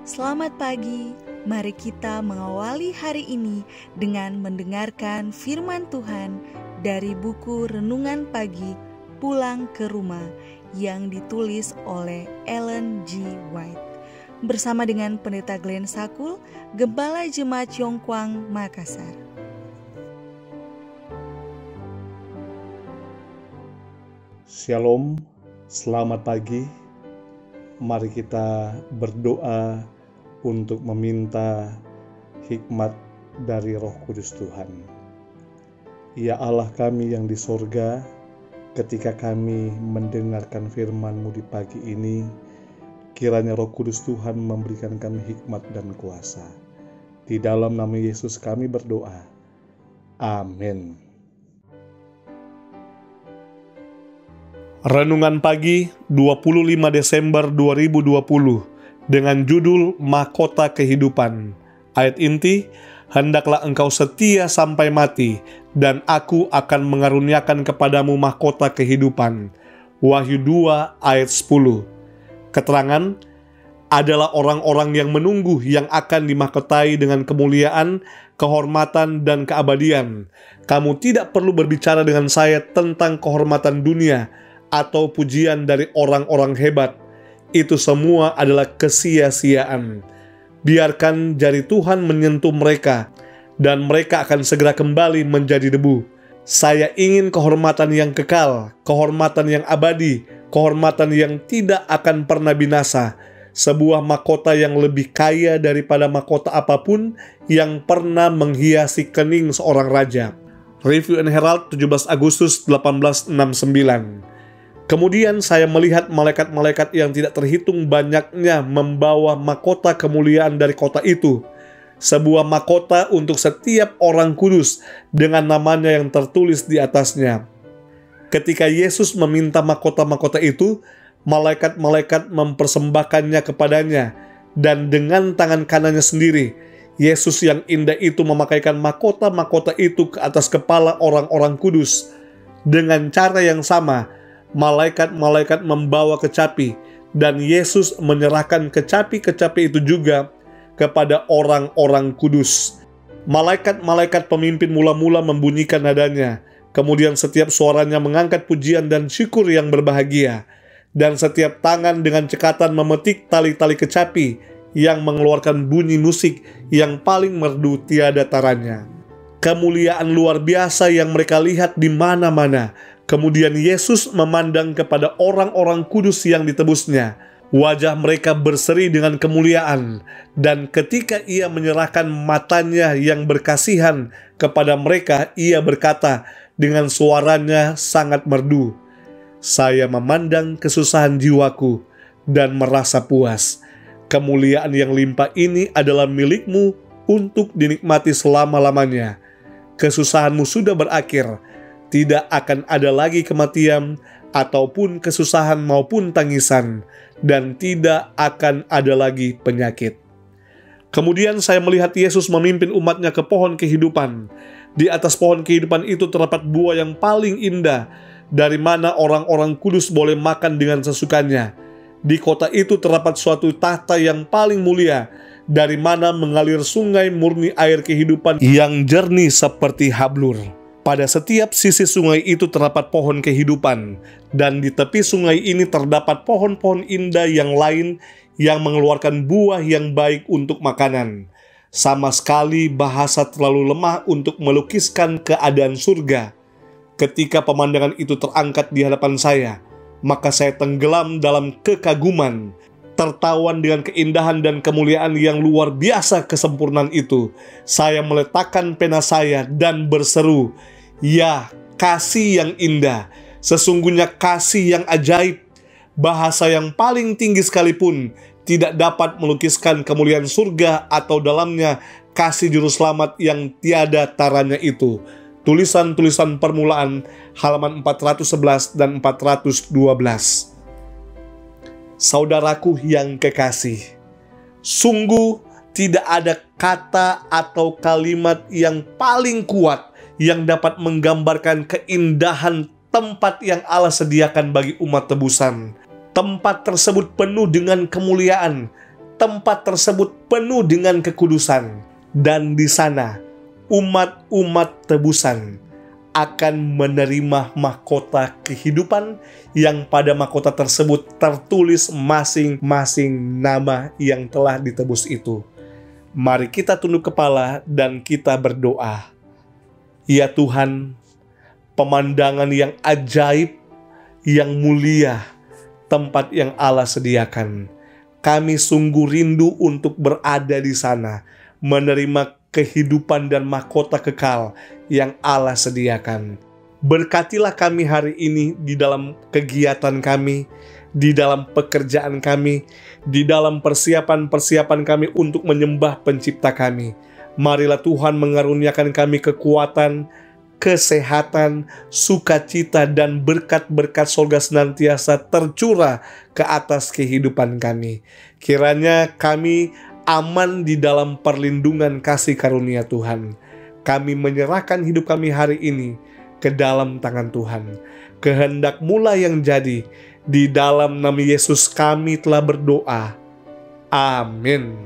Selamat pagi, mari kita mengawali hari ini dengan mendengarkan firman Tuhan dari buku Renungan Pagi Pulang ke Rumah yang ditulis oleh Ellen G. White bersama dengan Pendeta Glenn Sakul, Gembala Jemaat Yongkwang, Makassar. Shalom, selamat pagi. Mari kita berdoa untuk meminta hikmat dari Roh Kudus Tuhan. Ya Allah kami yang di sorga, ketika kami mendengarkan firman-Mu di pagi ini, kiranya Roh Kudus Tuhan memberikan kami hikmat dan kuasa. Di dalam nama Yesus kami berdoa. Amin. Renungan pagi 25 Desember 2020 dengan judul Mahkota Kehidupan. Ayat inti, hendaklah engkau setia sampai mati, dan aku akan mengaruniakan kepadamu mahkota kehidupan. Wahyu 2 ayat 10. Keterangan adalah orang-orang yang menunggu yang akan dimahkotai dengan kemuliaan, kehormatan, dan keabadian. Kamu tidak perlu berbicara dengan saya tentang kehormatan dunia atau pujian dari orang-orang hebat. Itu semua adalah kesia-siaan. Biarkan jari Tuhan menyentuh mereka, dan mereka akan segera kembali menjadi debu. Saya ingin kehormatan yang kekal, kehormatan yang abadi, kehormatan yang tidak akan pernah binasa, sebuah mahkota yang lebih kaya daripada mahkota apapun yang pernah menghiasi kening seorang raja. Review and Herald 17 Agustus 1869. Kemudian saya melihat malaikat-malaikat yang tidak terhitung banyaknya membawa mahkota kemuliaan dari kota itu. Sebuah mahkota untuk setiap orang kudus dengan namanya yang tertulis di atasnya. Ketika Yesus meminta mahkota-mahkota itu, malaikat-malaikat mempersembahkannya kepadanya. Dan dengan tangan kanannya sendiri, Yesus yang indah itu memakaikan mahkota-mahkota itu ke atas kepala orang-orang kudus. Dengan cara yang sama, malaikat-malaikat membawa kecapi, dan Yesus menyerahkan kecapi-kecapi itu juga kepada orang-orang kudus. Malaikat-malaikat pemimpin mula-mula membunyikan nadanya, kemudian setiap suaranya mengangkat pujian dan syukur yang berbahagia, dan setiap tangan dengan cekatan memetik tali-tali kecapi yang mengeluarkan bunyi musik yang paling merdu tiada taranya. Kemuliaan luar biasa yang mereka lihat di mana-mana. Kemudian Yesus memandang kepada orang-orang kudus yang ditebusnya. Wajah mereka berseri dengan kemuliaan, dan ketika ia menyerahkan matanya yang berkasihan kepada mereka, ia berkata dengan suaranya sangat merdu, "Saya memandang kesusahan jiwaku dan merasa puas. Kemuliaan yang limpah ini adalah milikmu untuk dinikmati selama-lamanya. Kesusahanmu sudah berakhir. Tidak akan ada lagi kematian, ataupun kesusahan maupun tangisan, dan tidak akan ada lagi penyakit." Kemudian saya melihat Yesus memimpin umatnya ke pohon kehidupan. Di atas pohon kehidupan itu terdapat buah yang paling indah, dari mana orang-orang kudus boleh makan dengan sesukanya. Di kota itu terdapat suatu tahta yang paling mulia, dari mana mengalir sungai murni air kehidupan yang jernih seperti hablur. Pada setiap sisi sungai itu terdapat pohon kehidupan, dan di tepi sungai ini terdapat pohon-pohon indah yang lain yang mengeluarkan buah yang baik untuk makanan. Sama sekali bahasa terlalu lemah untuk melukiskan keadaan surga. Ketika pemandangan itu terangkat di hadapan saya, maka saya tenggelam dalam kekaguman, tertawan dengan keindahan dan kemuliaan yang luar biasa kesempurnaan itu. Saya meletakkan pena saya dan berseru, "Ya, kasih yang indah, sesungguhnya kasih yang ajaib. Bahasa yang paling tinggi sekalipun tidak dapat melukiskan kemuliaan surga atau dalamnya kasih juru selamat yang tiada taranya itu." Tulisan-tulisan permulaan halaman 411 dan 412. Saudaraku yang kekasih, Sungguh tidak ada kata atau kalimat yang paling kuat yang dapat menggambarkan keindahan tempat yang Allah sediakan bagi umat tebusan. Tempat tersebut penuh dengan kemuliaan, tempat tersebut penuh dengan kekudusan, dan di sana umat-umat tebusan akan menerima mahkota kehidupan yang pada mahkota tersebut tertulis masing-masing nama yang telah ditebus itu. Mari kita tunduk kepala dan kita berdoa. Ya Tuhan, pemandangan yang ajaib, yang mulia, tempat yang Allah sediakan. Kami sungguh rindu untuk berada di sana, menerima kehidupan dan mahkota kekal yang Allah sediakan. Berkatilah kami hari ini di dalam kegiatan kami, di dalam pekerjaan kami, di dalam persiapan-persiapan kami untuk menyembah pencipta kami. Marilah Tuhan mengaruniakan kami kekuatan, kesehatan, sukacita, dan berkat-berkat surga senantiasa tercurah ke atas kehidupan kami. Kiranya kami aman di dalam perlindungan kasih karunia Tuhan. Kami menyerahkan hidup kami hari ini ke dalam tangan Tuhan. Kehendak-Mu yang jadi, di dalam nama Yesus kami telah berdoa. Amin.